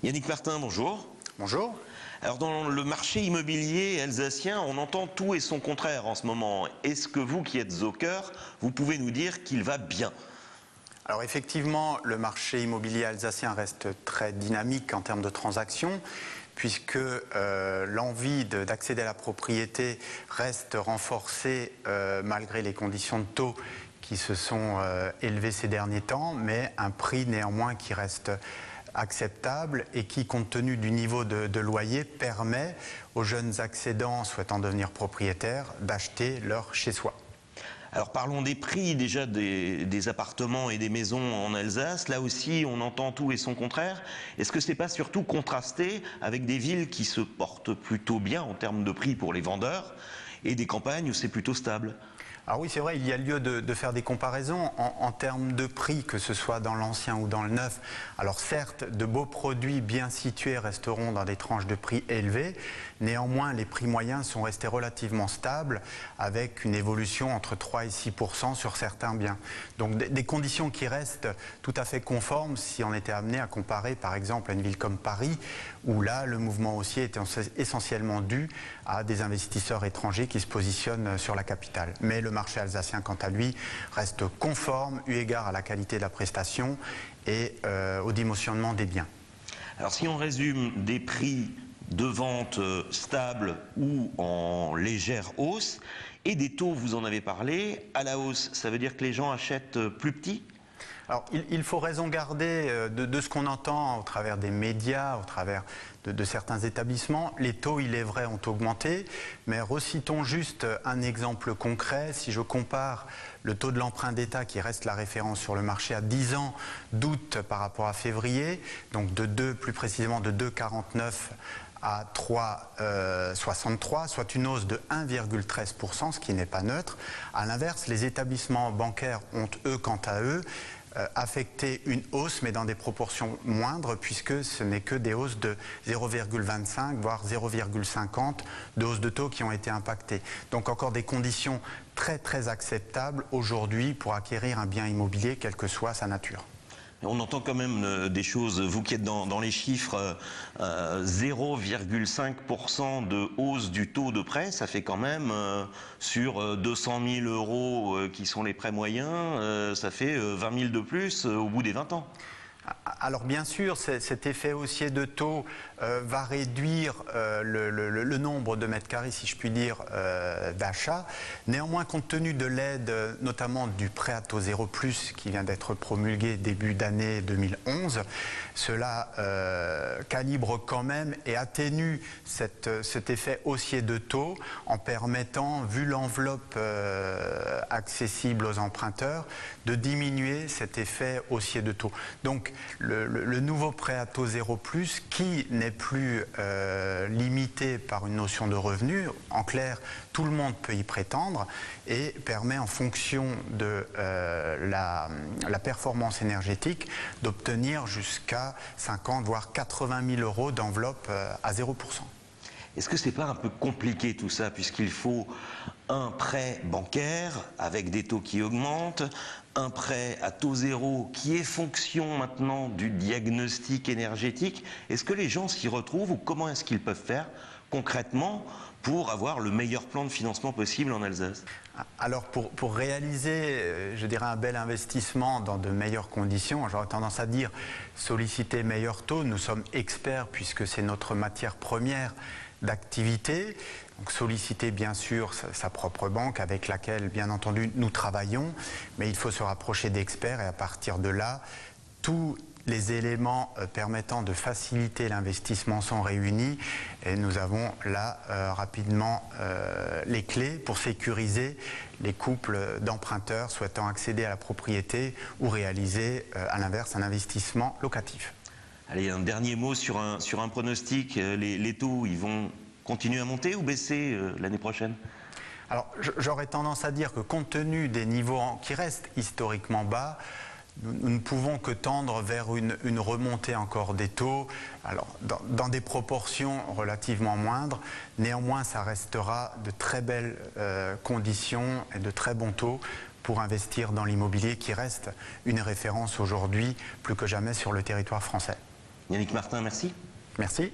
Yannick Martin, bonjour. Bonjour. Alors dans le marché immobilier alsacien, on entend tout et son contraire en ce moment. Est-ce que vous qui êtes au cœur, vous pouvez nous dire qu'il va bien? Alors effectivement, le marché immobilier alsacien reste très dynamique en termes de transactions, puisque l'envie d'accéder à la propriété reste renforcée malgré les conditions de taux qui se sont élevées ces derniers temps, mais un prix néanmoins qui reste acceptable et qui, compte tenu du niveau de loyer, permet aux jeunes accédants souhaitant devenir propriétaires d'acheter leur chez-soi. Alors parlons des prix déjà des appartements et des maisons en Alsace. Là aussi, on entend tout et son contraire. Est-ce que c'est pas surtout contrasté avec des villes qui se portent plutôt bien en termes de prix pour les vendeurs et des campagnes où c'est plutôt stable? Alors oui, c'est vrai, il y a lieu de faire des comparaisons en termes de prix, que ce soit dans l'ancien ou dans le neuf. Alors certes, de beaux produits bien situés resteront dans des tranches de prix élevées. Néanmoins, les prix moyens sont restés relativement stables, avec une évolution entre 3 et 6% sur certains biens. Donc des conditions qui restent tout à fait conformes si on était amené à comparer par exemple à une ville comme Paris, où là, le mouvement haussier est essentiellement dû à des investisseurs étrangers qui se positionnent sur la capitale. Mais le marché alsacien, quant à lui, reste conforme eu égard à la qualité de la prestation et au dimensionnement des biens. Alors si on résume des prix de vente stables ou en légère hausse, et des taux, vous en avez parlé, à la hausse, ça veut dire que les gens achètent plus petit? Alors, il faut raison garder de ce qu'on entend au travers des médias, au travers de certains établissements. Les taux, il est vrai, ont augmenté, mais recitons juste un exemple concret. Si je compare le taux de l'emprunt d'État, qui reste la référence sur le marché à 10 ans d'août par rapport à février, donc plus précisément de 2,49 à 3,63, soit une hausse de 1,13%, ce qui n'est pas neutre. À l'inverse, les établissements bancaires ont, eux, quant à eux, affecté une hausse, mais dans des proportions moindres, puisque ce n'est que des hausses de 0,25, voire 0,50 de hausses de taux qui ont été impactées. Donc encore des conditions très très acceptables aujourd'hui pour acquérir un bien immobilier, quelle que soit sa nature. On entend quand même des choses, vous qui êtes dans les chiffres, 0,5% de hausse du taux de prêt, ça fait quand même sur 200 000 euros qui sont les prêts moyens, ça fait 20 000 de plus au bout des 20 ans. Alors bien sûr, cet effet haussier de taux va réduire le nombre de mètres carrés, si je puis dire, d'achat. Néanmoins, compte tenu de l'aide, notamment du prêt à taux 0+, qui vient d'être promulgué début d'année 2011, cela calibre quand même et atténue cet effet haussier de taux en permettant, vu l'enveloppe accessible aux emprunteurs, de diminuer cet effet haussier de taux. Donc le nouveau prêt à taux 0+, qui n'est plus limité par une notion de revenu, en clair, tout le monde peut y prétendre, et permet en fonction de la performance énergétique d'obtenir jusqu'à 50 voire 80 000 euros d'enveloppe à 0%. Est-ce que c'est pas un peu compliqué tout ça, puisqu'il faut un prêt bancaire avec des taux qui augmentent, un prêt à taux zéro qui est fonction maintenant du diagnostic énergétique? Est-ce que les gens s'y retrouvent ou comment est-ce qu'ils peuvent faire concrètement pour avoir le meilleur plan de financement possible en Alsace? Alors pour réaliser, je dirais, un bel investissement dans de meilleures conditions, j'aurais tendance à dire solliciter meilleurs taux. Nous sommes experts puisque c'est notre matière première d'activité. Donc solliciter bien sûr sa propre banque avec laquelle bien entendu nous travaillons, mais il faut se rapprocher d'experts et à partir de là, tous les éléments permettant de faciliter l'investissement sont réunis et nous avons là rapidement les clés pour sécuriser les couples d'emprunteurs souhaitant accéder à la propriété ou réaliser à l'inverse un investissement locatif. Allez, un dernier mot sur un pronostic. Les taux, ils vont continuer à monter ou baisser l'année prochaine? Alors, j'aurais tendance à dire que compte tenu des niveaux qui restent historiquement bas, nous ne pouvons que tendre vers une remontée encore des taux, alors dans des proportions relativement moindres. Néanmoins, ça restera de très belles conditions et de très bons taux pour investir dans l'immobilier qui reste une référence aujourd'hui plus que jamais sur le territoire français. Yannick Martin, merci. Merci.